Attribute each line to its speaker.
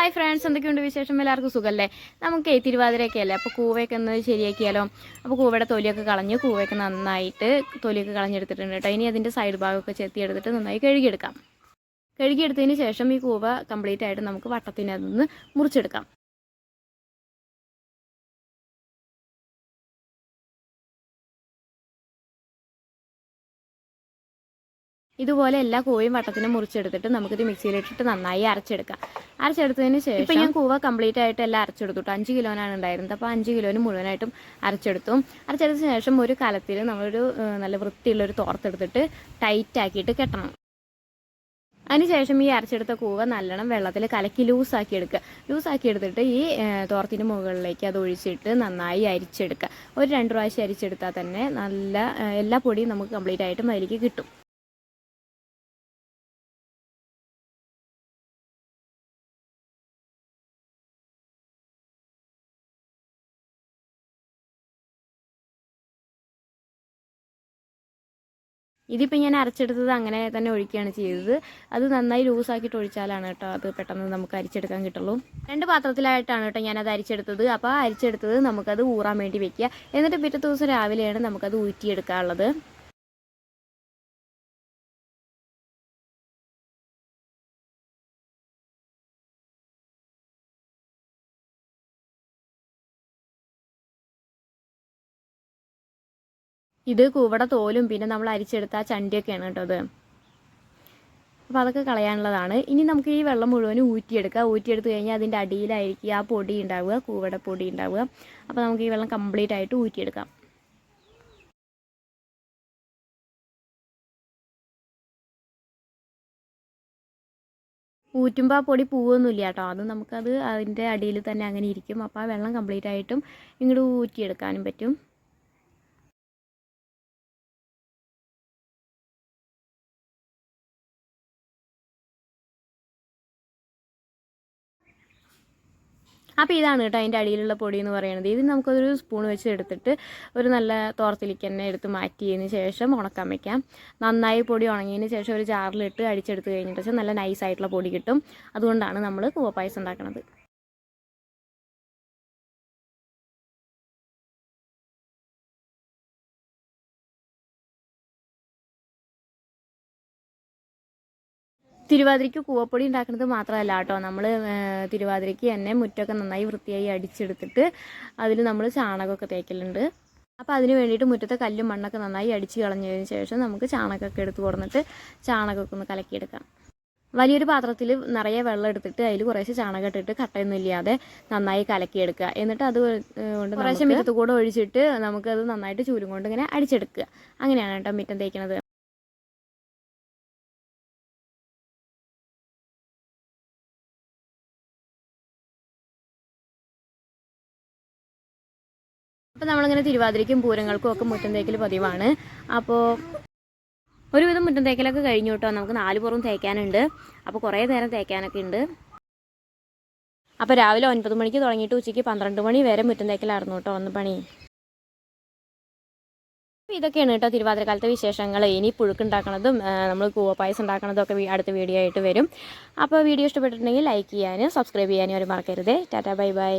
Speaker 1: Hi friends, എന്തൊക്കെയുണ്ട് വിശേഷം? എല്ലാവർക്കും സുഖമല്ലേ? നമുക്ക് തിരുവാതിരയൊക്കെ അല്ലേ, അപ്പോൾ കൂവയൊക്കെ ഒന്ന് ശരിയാക്കിയാലോ. അപ്പോൾ കൂവയുടെ തൊലിയൊക്കെ കളഞ്ഞ് കൂവയൊക്കെ നന്നായിട്ട് തൊലിയൊക്കെ കളഞ്ഞെടുത്തിട്ടുണ്ട് കേട്ടോ. ഇനി അതിൻ്റെ സൈഡ് ഭാഗമൊക്കെ ചെത്തിയെടുത്തിട്ട് നന്നായി കഴുകിയെടുക്കാം. കഴുകിയെടുത്തതിന് ശേഷം ഈ കൂവ കംപ്ലീറ്റ് ആയിട്ട് നമുക്ക് വട്ടത്തിനകത്തുനിന്ന് മുറിച്ചെടുക്കാം. ഇതുപോലെ എല്ലാ കൂവയും വട്ടത്തിന് മുറിച്ചെടുത്തിട്ട് നമുക്കിത് മിക്സിയിലിട്ടിട്ട് നന്നായി അരച്ചെടുക്കാം. അരച്ചെടുത്തതിന് ശേഷം ഇപ്പം ഞാൻ കൂവ കംപ്ലീറ്റ് ആയിട്ട് എല്ലാം അരച്ചെടുത്തു. 5 കിലോനാണ് ഉണ്ടായിരുന്നത്. അപ്പോൾ 5 കിലോന് മുഴുവനായിട്ടും അരച്ചെടുത്തു. അരച്ചെടുത്തതിന് ശേഷം ഒരു കലത്തിൽ നമ്മളൊരു നല്ല വൃത്തിയുള്ളൊരു തോർത്തെടുത്തിട്ട് ടൈറ്റ് ആക്കിയിട്ട് കെട്ടണം. അതിനുശേഷം ഈ അരച്ചെടുത്ത കൂവ നല്ലോണം വെള്ളത്തിൽ കലക്കി ലൂസാക്കി എടുക്കുക. ലൂസാക്കി എടുത്തിട്ട് ഈ തോർത്തിൻ്റെ മുകളിലേക്ക് അത് ഒഴിച്ചിട്ട് നന്നായി അരിച്ചെടുക്കുക. ഒരു 2 പ്രാവശ്യം അരിച്ചെടുത്താൽ തന്നെ നല്ല എല്ലാ പൊടിയും നമുക്ക് കംപ്ലീറ്റ് ആയിട്ടും അതിലേക്ക് കിട്ടും. ഇതിപ്പോൾ ഞാൻ അരച്ചെടുത്തത് അങ്ങനെ തന്നെ ഒഴിക്കുകയാണ് ചെയ്തത്. അത് നന്നായി ലൂസാക്കിയിട്ട് ഒഴിച്ചാലാണ് കേട്ടോ അത് പെട്ടെന്ന് നമുക്ക് അരിച്ചെടുക്കാൻ കിട്ടുള്ളൂ. 2 പാത്രത്തിലായിട്ടാണ് കേട്ടോ ഞാനത് അരിച്ചെടുത്തത്. അപ്പോൾ ആ അരിച്ചെടുത്തത് നമുക്കത് ഊറാൻ വേണ്ടി വെക്കുക. എന്നിട്ട് പിറ്റേ ദിവസം രാവിലെയാണ് നമുക്കത് ഊറ്റിയെടുക്കാനുള്ളത്. ഇത് കൂവട തോലും പിന്നെ നമ്മൾ അരിച്ചെടുത്ത ആ ചണ്ടിയൊക്കെയാണ് കേട്ടോ അത്. അപ്പോൾ അതൊക്കെ കളയാനുള്ളതാണ്. ഇനി നമുക്ക് ഈ വെള്ളം മുഴുവനും ഊറ്റിയെടുക്കുക. ഊറ്റിയെടുത്ത് കഴിഞ്ഞാൽ അതിൻ്റെ അടിയിലായിരിക്കും ആ പൊടി ഉണ്ടാവുക, കൂവട പൊടി ഉണ്ടാവുക. അപ്പോൾ നമുക്ക് ഈ വെള്ളം കംപ്ലീറ്റ് ആയിട്ട് ഊറ്റിയെടുക്കാം. ഊറ്റുമ്പോൾ ആ പൊടി പൂവൊന്നുമില്ല കേട്ടോ. അത് നമുക്കത് അതിൻ്റെ അടിയിൽ തന്നെ അങ്ങനെ ഇരിക്കും. അപ്പോൾ ആ വെള്ളം കംപ്ലീറ്റ് ആയിട്ടും ഇങ്ങോട്ട് ഊറ്റിയെടുക്കാനും പറ്റും. അപ്പോൾ ഇതാണ് കേട്ടോ അതിൻ്റെ അടിയിലുള്ള പൊടി എന്ന് പറയുന്നത്. ഇത് നമുക്കൊരു സ്പൂൺ വെച്ച് എടുത്തിട്ട് ഒരു നല്ല തോർത്തിലേക്ക് തന്നെ എടുത്ത് മാറ്റിയതിന് ശേഷം ഉണക്കാൻ വയ്ക്കാം. നന്നായി പൊടി ഉണങ്ങിയതിന് ശേഷം ഒരു ജാറിലിട്ട് അടിച്ചെടുത്ത് കഴിഞ്ഞിട്ട് നല്ല നൈസായിട്ടുള്ള പൊടി കിട്ടും. അതുകൊണ്ടാണ് നമ്മൾ കൂവപ്പായസം ഉണ്ടാക്കുന്നത്. തിരുവാതിരയ്ക്ക് കൂവപ്പൊടി ഉണ്ടാക്കുന്നത് മാത്രമല്ല കേട്ടോ, നമ്മൾ തിരുവാതിരയ്ക്ക് തന്നെ മുറ്റമൊക്കെ നന്നായി വൃത്തിയായി അടിച്ചെടുത്തിട്ട് അതിൽ നമ്മൾ ചാണകമൊക്കെ തേക്കലുണ്ട്. അപ്പോൾ അതിന് വേണ്ടിയിട്ട് മുറ്റത്തെ കല്ലും മണ്ണൊക്കെ നന്നായി അടിച്ച് കളഞ്ഞതിന് ശേഷം നമുക്ക് ചാണകമൊക്കെ എടുത്ത് കൊടുത്തിട്ട് ചാണകമൊക്കെ ഒന്ന് കലക്കിയെടുക്കാം. വലിയൊരു പാത്രത്തിൽ നിറയെ വെള്ളം എടുത്തിട്ട് അതിൽ കുറേശ്ശെ ചാണകം ഇട്ടിട്ട് കട്ടയൊന്നും ഇല്ലാതെ നന്നായി കലക്കിയെടുക്കുക. എന്നിട്ട് അത് കൊണ്ട് കുറേശ്ശെ മിറ്റത്ത് കൂടെ ഒഴിച്ചിട്ട് നമുക്കത് നന്നായിട്ട് ചൂലും കൊണ്ട് ഇങ്ങനെ അടിച്ചെടുക്കുക. അങ്ങനെയാണ് കേട്ടോ മുറ്റം തേക്കുന്നത്. അപ്പോൾ നമ്മളിങ്ങനെ തിരുവാതിരയ്ക്കും പൂരങ്ങൾക്കും ഒക്കെ മുറ്റം തേക്കൽ പതിവാണ്. അപ്പോൾ ഒരുവിധം മുറ്റം തേക്കലൊക്കെ കഴിഞ്ഞു കേട്ടോ. നമുക്ക് 4 പുറവും തേക്കാനുണ്ട്. അപ്പോൾ കുറേ നേരം തേക്കാനൊക്കെ ഉണ്ട്. അപ്പോൾ രാവിലെ 9 മണിക്ക് തുടങ്ങിയിട്ട് ഉച്ചയ്ക്ക് 12 മണി വരെ മുറ്റം തേക്കലായിരുന്നു കേട്ടോ ഒന്ന് പണി. ഇതൊക്കെയാണ് കേട്ടോ തിരുവാതിരക്കാലത്തെ വിശേഷങ്ങൾ. ഇനി പുഴുക്കുണ്ടാക്കണതും നമ്മൾ കൂവപ്പായസം ഉണ്ടാക്കണതും ഒക്കെ അടുത്ത വീഡിയോ ആയിട്ട് വരും. അപ്പോൾ വീഡിയോ ഇഷ്ടപ്പെട്ടിട്ടുണ്ടെങ്കിൽ ലൈക്ക് ചെയ്യാനും സബ്സ്ക്രൈബ് ചെയ്യാനും ഒരു മറക്കരുതേ. Tata bye bye.